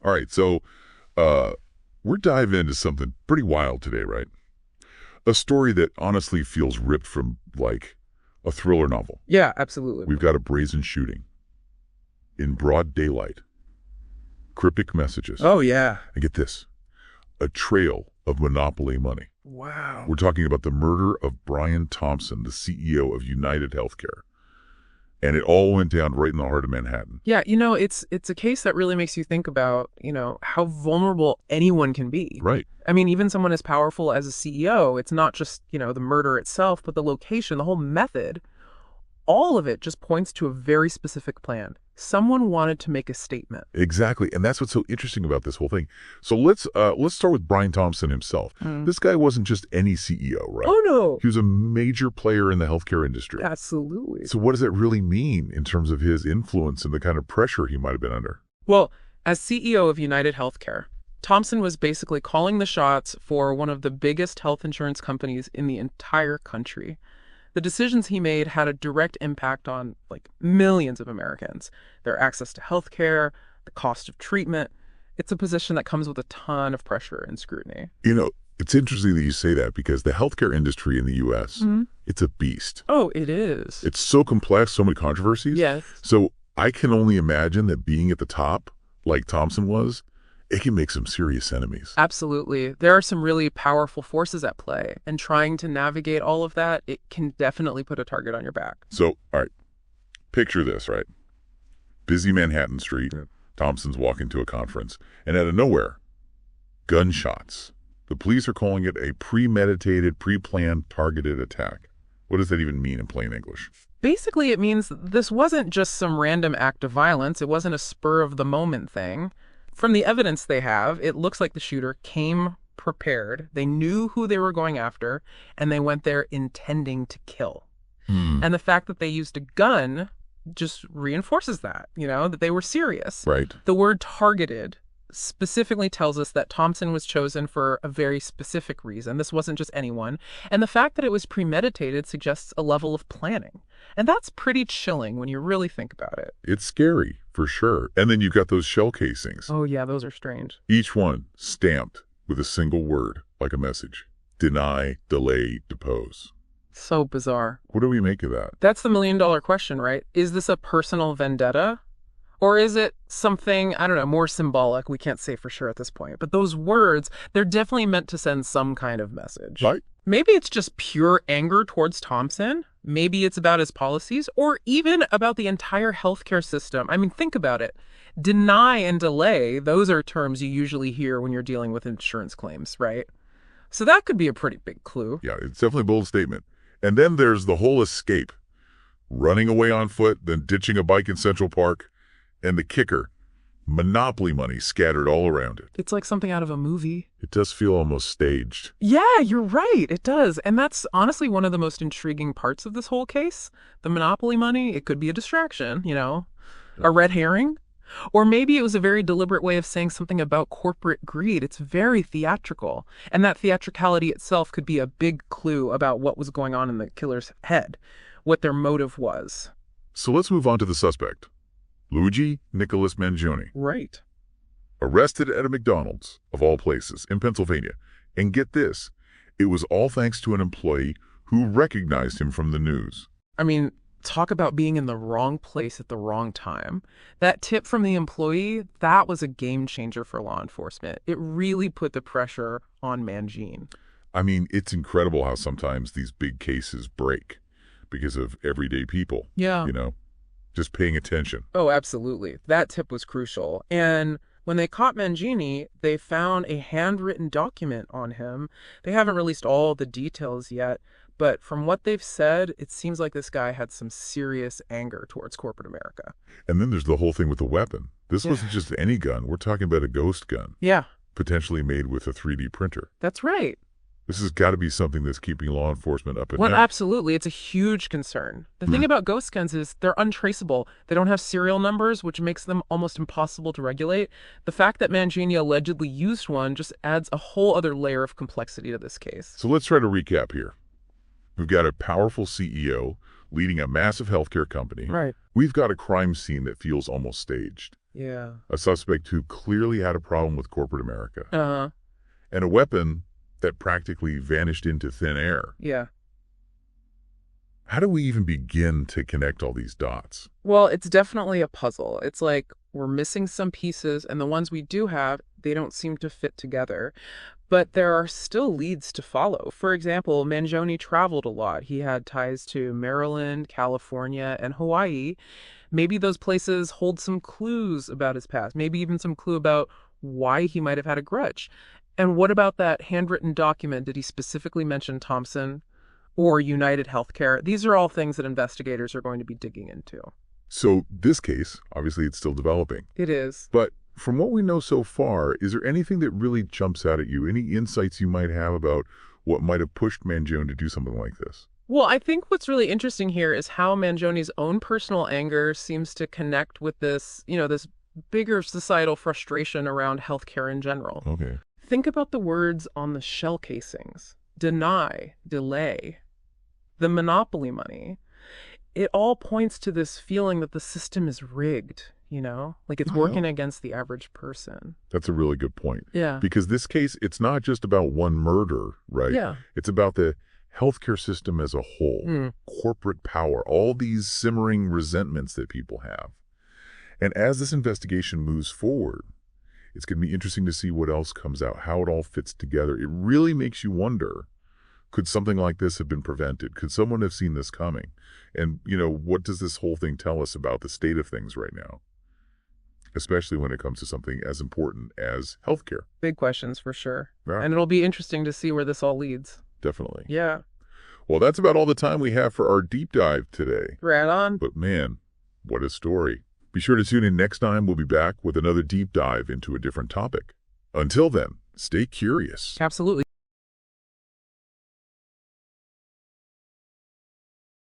All right, so we're diving into something pretty wild today, right? A story that honestly feels ripped from, like, a thriller novel. Yeah, absolutely. We've got a brazen shooting in broad daylight. Cryptic messages. Oh, yeah. And get this, a trail of monopoly money. Wow. We're talking about the murder of Brian Thompson, the CEO of UnitedHealthcare. And it all went down right in the heart of Manhattan. Yeah, it's a case that really makes you think about, how vulnerable anyone can be. Right. I mean, even someone as powerful as a CEO, it's not just, the murder itself, but the location, the whole method. All of it just points to a very specific plan. Someone wanted to make a statement. Exactly. And that's what's so interesting about this whole thing. So let's start with Brian Thompson himself. This guy wasn't just any CEO, right? Oh, no. He was a major player in the healthcare industry. Absolutely. So what does that really mean in terms of his influence and the kind of pressure he might have been under? Well, as CEO of UnitedHealthcare, Thompson was basically calling the shots for one of the biggest health insurance companies in the entire country. The decisions he made had a direct impact on, millions of Americans. Their access to health care, the cost of treatment. It's a position that comes with a ton of pressure and scrutiny. It's interesting that you say that because the healthcare industry in the U.S., it's a beast. Oh, it is. It's so complex, so many controversies. Yes. So I can only imagine that being at the top, like Thompson was, it can make some serious enemies. Absolutely. There are some really powerful forces at play, and trying to navigate all of that, it can definitely put a target on your back. So, all right, picture this, right? Busy Manhattan Street, Thompson's walking to a conference, and out of nowhere, gunshots. The police are calling it a premeditated, pre-planned, targeted attack. What does that even mean in plain English? Basically, it means this wasn't just some random act of violence. It wasn't a spur-of-the-moment thing. From the evidence they have, it looks like the shooter came prepared. They knew who they were going after, and they went there intending to kill. And the fact that they used a gun just reinforces that, that they were serious. Right. The word targeted specifically tells us that Thompson was chosen for a very specific reason. This wasn't just anyone. And the fact that it was premeditated suggests a level of planning. And that's pretty chilling when you really think about it. It's scary, for sure. And then you've got those shell casings. Oh, yeah, those are strange. Each one stamped with a single word, like a message. Deny, delay, depose. So bizarre. What do we make of that? That's the million-dollar question, right? Is this a personal vendetta? Or is it something, I don't know, more symbolic? We can't say for sure at this point. But those words, they're definitely meant to send some kind of message. Right. Maybe it's just pure anger towards Thompson. Maybe it's about his policies, or even about the entire healthcare system. I mean, think about it. Deny and delay, those are terms you usually hear when you're dealing with insurance claims, right? So that could be a pretty big clue. Yeah, it's definitely a bold statement. And then there's the whole escape. Running away on foot, then ditching a bike in Central Park. And the kicker, monopoly money scattered all around it. It's like something out of a movie. It does feel almost staged. Yeah, you're right. It does. And that's honestly one of the most intriguing parts of this whole case. The monopoly money, it could be a distraction, a red herring. Or maybe it was a very deliberate way of saying something about corporate greed. It's very theatrical. And that theatricality itself could be a big clue about what was going on in the killer's head, what their motive was. So let's move on to the suspect. Luigi Nicholas Mangione. Right. Arrested at a McDonald's, of all places, in Pennsylvania. And get this, it was all thanks to an employee who recognized him from the news. I mean, talk about being in the wrong place at the wrong time. That tip from the employee, that was a game changer for law enforcement. It really put the pressure on Mangione. I mean, it's incredible how sometimes these big cases break because of everyday people. Yeah. Just paying attention. Oh, absolutely. That tip was crucial. And when they caught Mangione, they found a handwritten document on him. They haven't released all the details yet, but from what they've said, it seems like this guy had some serious anger towards corporate America. And then there's the whole thing with the weapon. This wasn't just any gun. We're talking about a ghost gun. Yeah. Potentially made with a 3D printer. That's right. This has got to be something that's keeping law enforcement up at Well, night. absolutely. It's a huge concern. The thing about ghost guns is they're untraceable. They don't have serial numbers, which makes them almost impossible to regulate. The fact that Mangione allegedly used one just adds a whole other layer of complexity to this case. So let's try to recap here. We've got a powerful CEO leading a massive healthcare company. Right. We've got a crime scene that feels almost staged. Yeah. A suspect who clearly had a problem with corporate America. Uh-huh. And a weapon that practically vanished into thin air. Yeah. How do we even begin to connect all these dots? Well, it's definitely a puzzle. It's like we're missing some pieces, and the ones we do have, they don't seem to fit together. But there are still leads to follow. For example, Mangione traveled a lot. He had ties to Maryland, California, and Hawaii. Maybe those places hold some clues about his past, maybe even some clue about why he might have had a grudge. And what about that handwritten document? Did he specifically mention Thompson or UnitedHealthcare? These are all things that investigators are going to be digging into. So this case, obviously it's still developing. It is. But from what we know so far, is there anything that really jumps out at you? Any insights you might have about what might have pushed Mangione to do something like this? Well, I think what's really interesting here is how Mangione's own personal anger seems to connect with this, this bigger societal frustration around healthcare in general. Okay. Think about the words on the shell casings: deny, delay, the monopoly money. It all points to this feeling that the system is rigged, like it's working against the average person. That's a really good point. Yeah. Because this case, it's not just about one murder, right? Yeah. It's about the healthcare system as a whole, corporate power, all these simmering resentments that people have. And as this investigation moves forward, it's going to be interesting to see what else comes out, how it all fits together. It really makes you wonder, could something like this have been prevented? Could someone have seen this coming? And, what does this whole thing tell us about the state of things right now? Especially when it comes to something as important as healthcare. Big questions for sure. Yeah. And it'll be interesting to see where this all leads. Definitely. Yeah. Well, that's about all the time we have for our deep dive today. Right on. But man, what a story. Be sure to tune in next time. We'll be back with another deep dive into a different topic. Until then, stay curious. Absolutely.